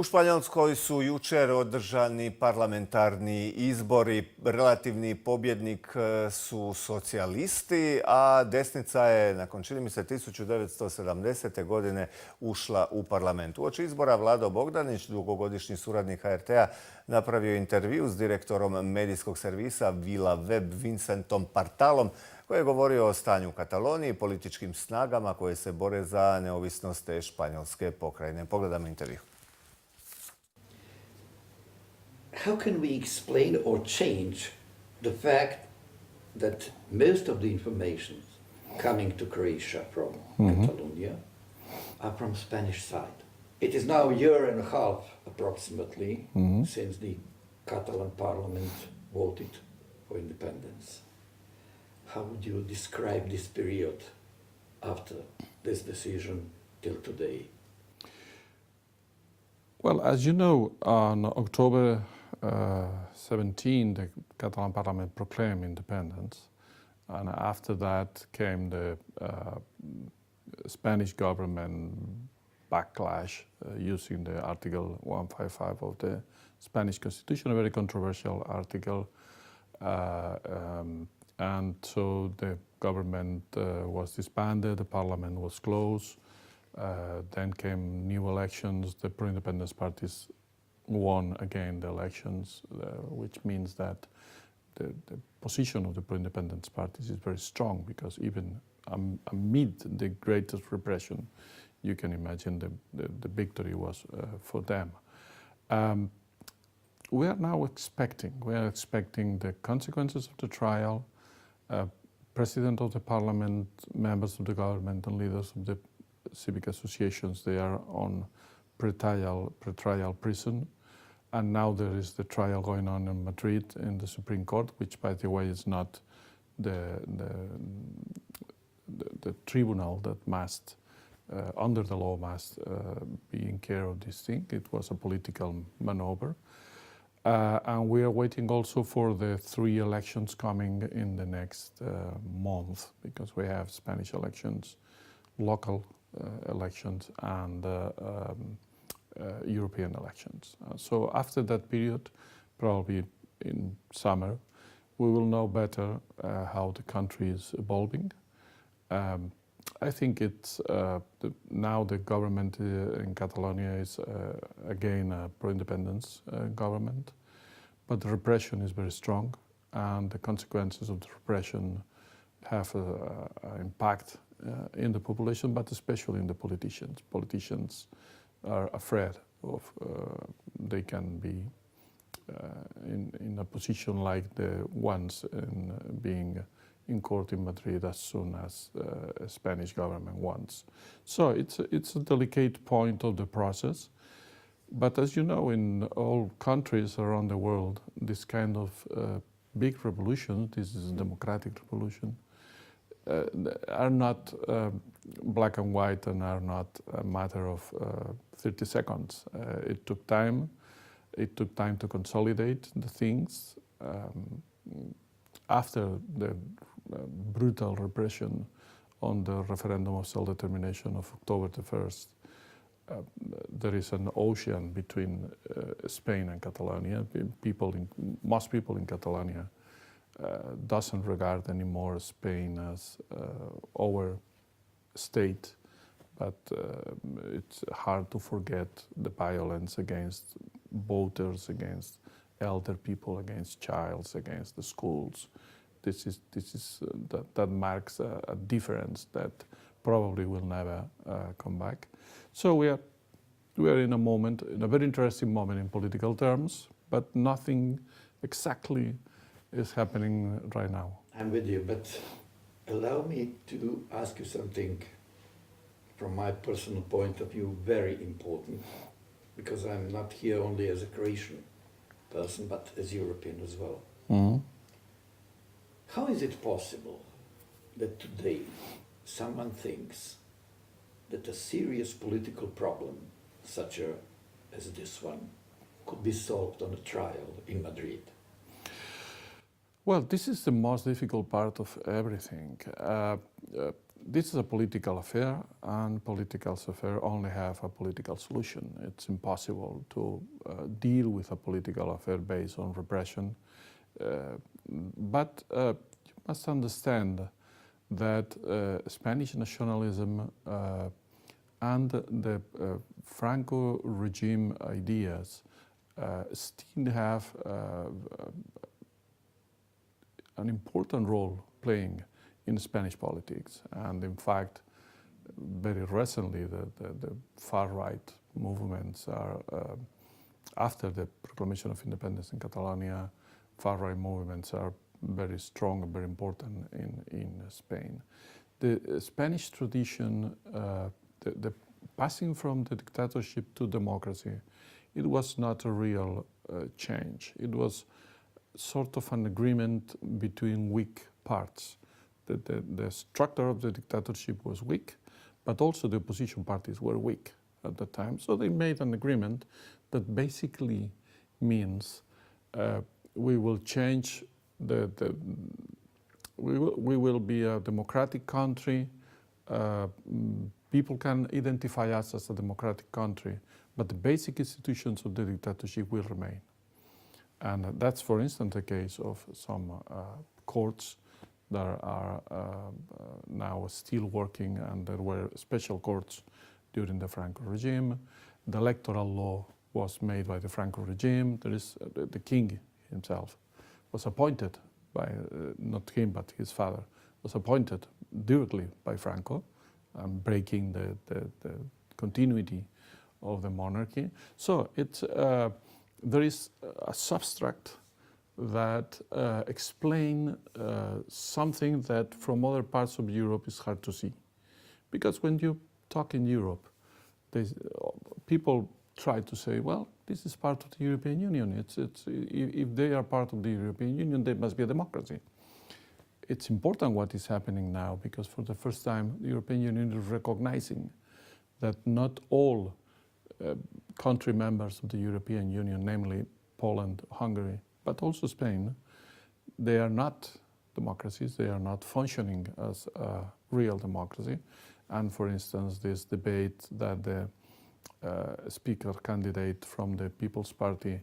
U Španjolskoj su jučer održani parlamentarni izbori. Relativni pobjednik su socijalisti, a desnica je, nakon čini mi se 1970. godine, ušla u parlament. Uoči izbora Vlado Bogdanić, dugogodišnji suradnik HRT-a, napravio intervju s direktorom medijskog servisa Vila Web Vicentom Partalom, koji je govorio o stanju u Kataloniji i političkim snagama koje se bore za neovisnost te španjolske pokrajine. Pogledamo intervju. How can we explain or change the fact that most of the information coming to Croatia from Catalonia are from Spanish side? It is now a year and a half approximately since the Catalan parliament voted for independence. How would you describe this period after this decision till today? Well, as you know, on October 17, the Catalan parliament proclaimed independence, and after that came the Spanish government backlash using the Article 155 of the Spanish Constitution, a very controversial article, and so the government was disbanded, the parliament was closed. Then came new elections. The pro-independence parties won again the elections, which means that the position of the pro-independence parties is very strong, because even amid the greatest repression, you can imagine the victory was for them. We are now expecting the consequences of the trial. President of the parliament, members of the government, and leaders of the civic associations, they are on pre-trial prison, and now there is the trial going on in Madrid in the Supreme Court, which, by the way, is not the tribunal that must, under the law, must be in care of this thing. It was a political maneuver. And we are waiting also for the 3 elections coming in the next month, because we have Spanish elections, local elections, and European elections. So after that period, probably in summer, we will know better how the country is evolving. I think it's now the government in Catalonia is again a pro-independence government, but the repression is very strong, and the consequences of the repression have an impact in the population, but especially in the politicians. Politicians are afraid of they can be in a position like the ones in being in court in Madrid as soon as a Spanish government wants. So it's a delicate point of the process. But as you know, in all countries around the world, this kind of big revolution, this is a democratic revolution, are not black and white and are not a matter of 30 seconds. It took time. It took time to consolidate the things. After the brutal repression on the referendum of self-determination of October the 1st, there is an ocean between Spain and Catalonia. Most people in Catalonia doesn't regard anymore Spain as our state, but it's hard to forget the violence against voters, against elder people, against childs, against the schools. That marks a difference that probably will never come back. So we are in a very interesting moment in political terms, but nothing exactly is happening right now. I'm with you, but allow me to ask you something from my personal point of view, very important, because I'm not here only as a Croatian person, but as European as well. How is it possible that today someone thinks that a serious political problem, such as this one, could be solved on a trial in Madrid? Well, this is the most difficult part of everything. this is a political affair, and political affairs only have a political solution. It's impossible to deal with a political affair based on repression. But you must understand that Spanish nationalism and the Franco regime ideas still have an important role playing in Spanish politics. And in fact, very recently, the far-right movements are, after the proclamation of independence in Catalonia, far-right movements are very strong and very important in Spain. The Spanish tradition, the passing from the dictatorship to democracy, it was not a real change. It was sort of an agreement between weak parts. The structure of the dictatorship was weak, but also the opposition parties were weak at the time. So they made an agreement that basically means we will change we will be a democratic country. People can identify us as a democratic country, but the basic institutions of the dictatorship will remain. And that's, for instance, the case of some courts that are now still working, and there were special courts during the Franco regime. The electoral law was made by the Franco regime. There is the king himself was appointed by, not him, but his father, was appointed directly by Franco, breaking the continuity of the monarchy. So it's, there is a substract that explain something that from other parts of Europe is hard to see. Because when you talk in Europe, people try to say, well, this is part of the European Union. If they are part of the European Union, they must be a democracy. It's important what is happening now, because for the first time, the European Union is recognizing that not all country members of the European Union, namely Poland, Hungary, but also Spain, they are not democracies. They are not functioning as a real democracy. And for instance, this debate that the speaker candidate from the People's Party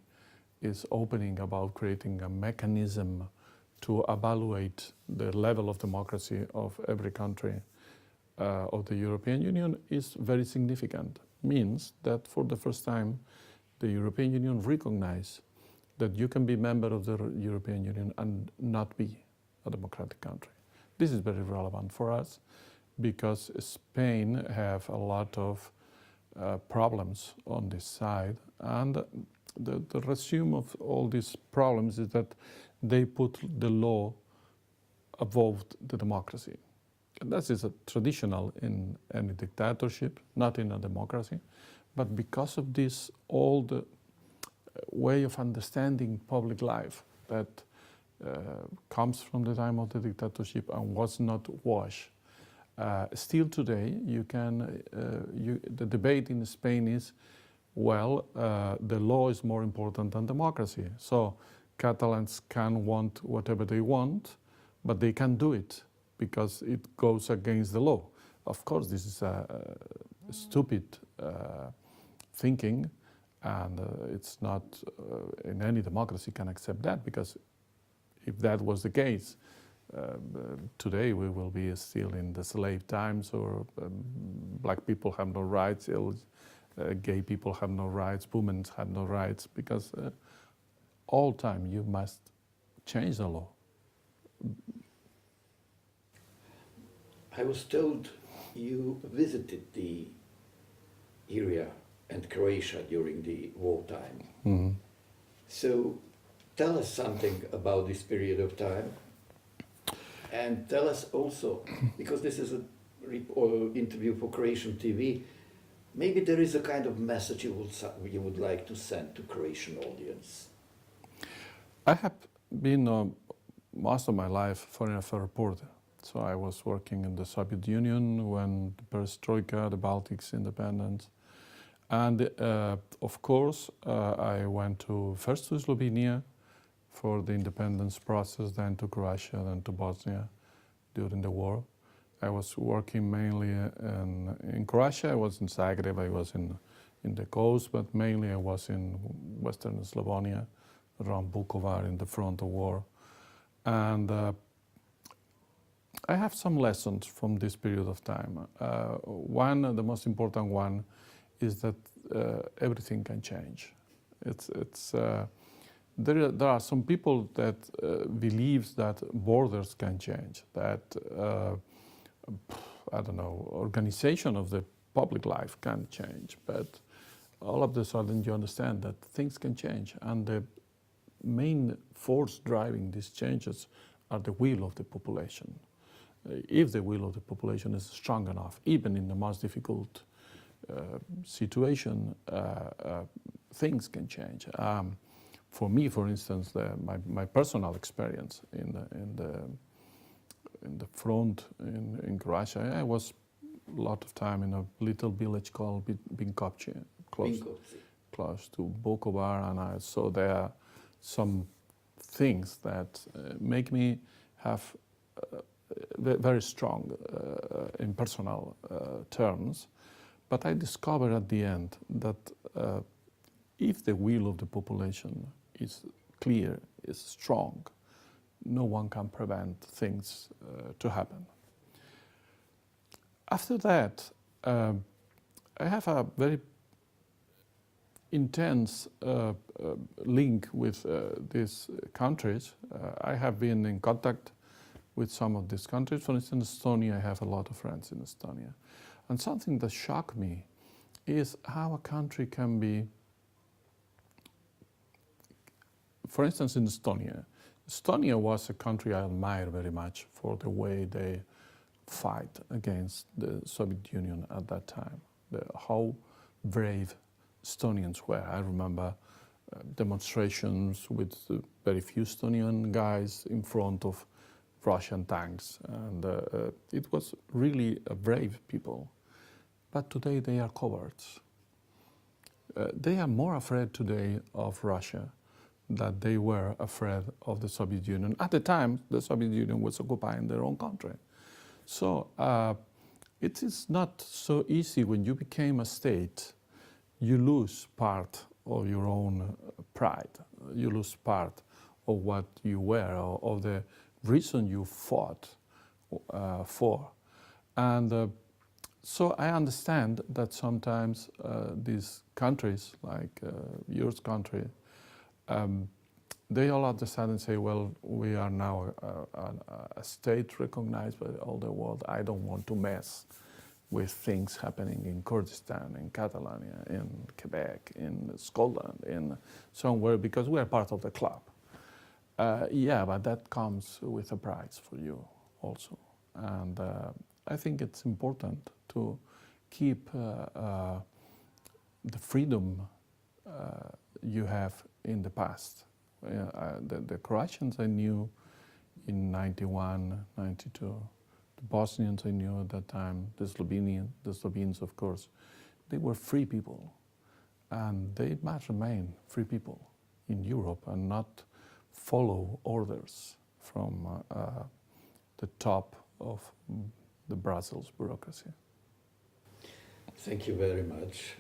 is opening about creating a mechanism to evaluate the level of democracy of every country of the European Union is very significant. Means that for the first time, the European Union recognizes that you can be a member of the European Union and not be a democratic country. This is very relevant for us because Spain have a lot of problems on this side, and the resume of all these problems is that they put the law above the democracy. And that is a traditional in any dictatorship, not in a democracy. But because of this old way of understanding public life that comes from the time of the dictatorship and was not washed, still today you can, the debate in Spain is, well, the law is more important than democracy. So Catalans can want whatever they want, but they can do it because it goes against the law. Of course, this is a stupid thinking, and it's not, in any democracy can accept that, because if that was the case, today we will be still in the slave times, or black people have no rights, gay people have no rights, women have no rights, because all time you must change the law. I was told you visited the area and Croatia during the wartime. Mm-hmm. So tell us something about this period of time, and tell us also, because this is an interview for Croatian TV, maybe there is a kind of message you would like to send to Croatian audience. I have been most of my life foreign affairs reporter. So I was working in the Soviet Union when the Perestroika, the Baltics independence. And of course, I went first to Slovenia for the independence process, then to Croatia, then to Bosnia during the war. I was working mainly in Croatia. I was in Zagreb, I was in the coast, but mainly I was in western Slavonia, around Vukovar in the front of war. And I have some lessons from this period of time. One, the most important one, is that everything can change. There are some people that believes that borders can change, that I don't know, organization of the public life can change, but all of a sudden you understand that things can change, and the main force driving these changes are the will of the population. If the will of the population is strong enough, even in the most difficult situation, things can change. For me, for instance, my personal experience in the front in Croatia, I was a lot of time in a little village called Vinkovci, close to Vukovar, and I saw there some things that make me have very strong in personal terms. But I discovered at the end that if the will of the population is clear, is strong, no one can prevent things to happen. After that, I have a very intense link with these countries. I have been in contact with some of these countries. For instance, Estonia, I have a lot of friends in Estonia. And something that shocked me is how a country can be, for instance, in Estonia. Estonia was a country I admire very much for the way they fight against the Soviet Union at that time. How brave Estonians were. I remember demonstrations with very few Estonian guys in front of Russian tanks, and it was really a brave people. But today they are cowards. They are more afraid today of Russia than they were afraid of the Soviet Union. At the time, the Soviet Union was occupying their own country. So it is not so easy when you became a state. You lose part of your own pride. You lose part of what you were, or of the reason you fought for. And so I understand that sometimes these countries, like yours country, they all of a sudden say, well, we are now a state recognized by all the world. I don't want to mess with things happening in Kurdistan, in Catalonia, in Quebec, in Scotland, in somewhere, because we are part of the club. Yeah, but that comes with a price for you also. And I think it's important to keep the freedom you have in the past. The Croatians I knew in 91, 92. The Bosnians I knew at that time, the Slovenes, of course. They were free people, and they must remain free people in Europe and not follow orders from the top of the Brussels bureaucracy. Thank you very much.